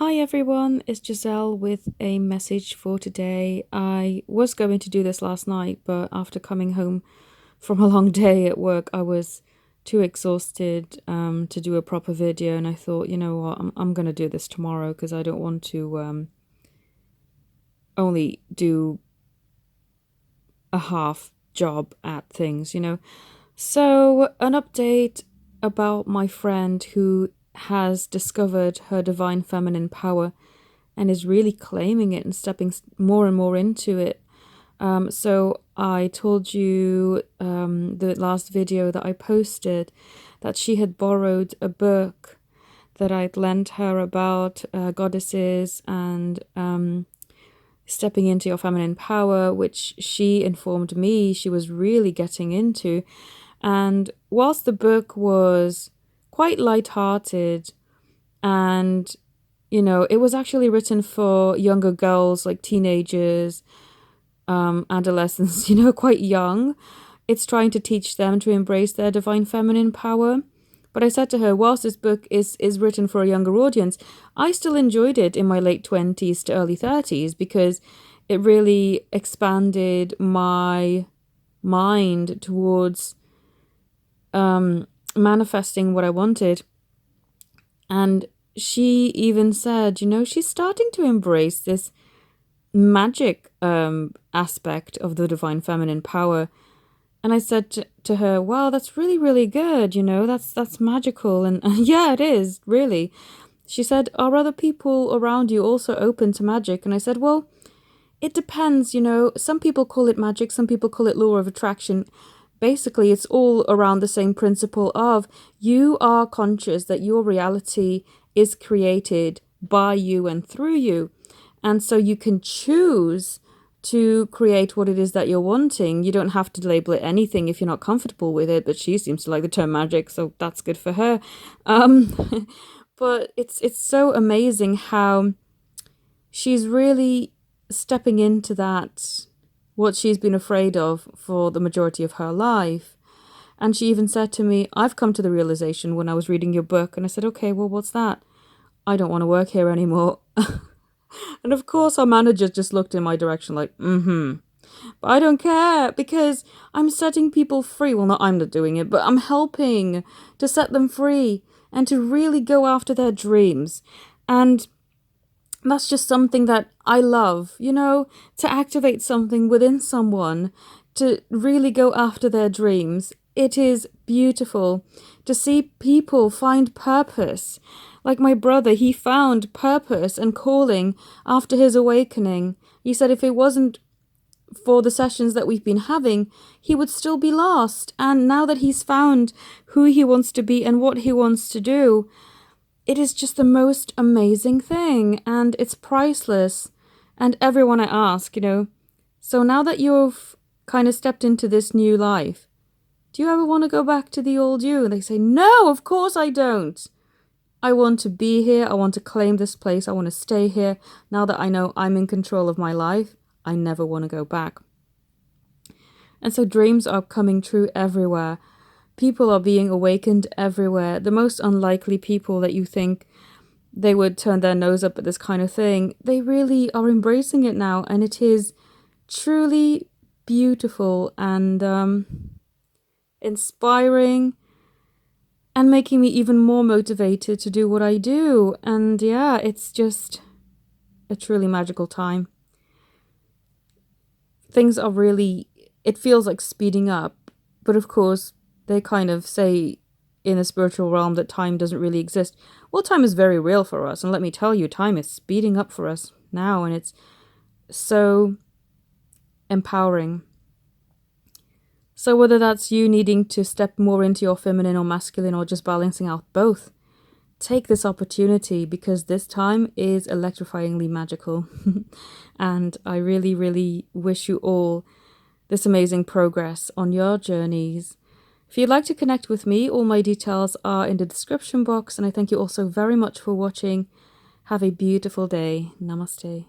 Hi everyone, it's Giselle with a message for today. I was going to do this last night, but after coming home from a long day at work, I was too exhausted to do a proper video, and I thought, you know what, I'm gonna do this tomorrow because I don't want to only do a half job at things. So, an update about my friend who has discovered her divine feminine power and is really claiming it and stepping more and more into it. So I told you the last video that I posted that she had borrowed a book that I'd lent her about goddesses and stepping into your feminine power, which she informed me she was really getting into. And whilst the book was quite light-hearted and it was actually written for younger girls, like teenagers, adolescents, quite young. It's trying to teach them to embrace their divine feminine power. But I said to her, whilst this book is written for a younger audience, I still enjoyed it in my late 20s to early 30s because it really expanded my mind towards manifesting what I wanted. And she even said, she's starting to embrace this magic aspect of the divine feminine power. And I said to her, wow, that's really, really good. That's magical. And yeah, it is, really. She said, are other people around you also open to magic? And I said, well, it depends. Some people call it magic. Some people call it law of attraction. Basically, it's all around the same principle of you are conscious that your reality is created by you and through you. And so you can choose to create what it is that you're wanting. You don't have to label it anything if you're not comfortable with it, but she seems to like the term magic, so that's good for her. But it's so amazing how she's really stepping into that, what she's been afraid of for the majority of her life. And she even said to me, I've come to the realization when I was reading your book, and I said, okay, well, what's that? I don't want to work here anymore. And of course, our manager just looked in my direction like, But I don't care because I'm setting people free. Well, I'm not doing it, but I'm helping to set them free and to really go after their dreams. And that's just something that I love, to activate something within someone, to really go after their dreams. It is beautiful to see people find purpose. Like my brother, he found purpose and calling after his awakening. He said if it wasn't for the sessions that we've been having, he would still be lost. And now that he's found who he wants to be and what he wants to do, it is just the most amazing thing, and it's priceless. And everyone I ask, so now that you've kind of stepped into this new life, do you ever want to go back to the old you? And they say, no, of course I don't. I want to be here. I want to claim this place. I want to stay here. Now that I know I'm in control of my life, I never want to go back. And so dreams are coming true everywhere. People are being awakened everywhere. The most unlikely people that you think they would turn their nose up at this kind of thing, they really are embracing it now. And it is truly beautiful and inspiring and making me even more motivated to do what I do. And yeah, it's just a truly magical time. Things are really, it feels like speeding up. But of course, they kind of say in the spiritual realm that time doesn't really exist. Well, time is very real for us. And let me tell you, time is speeding up for us now. And it's so empowering. So whether that's you needing to step more into your feminine or masculine or just balancing out both, take this opportunity because this time is electrifyingly magical. And I really, really wish you all this amazing progress on your journeys. If you'd like to connect with me, all my details are in the description box. And I thank you all so very much for watching. Have a beautiful day. Namaste.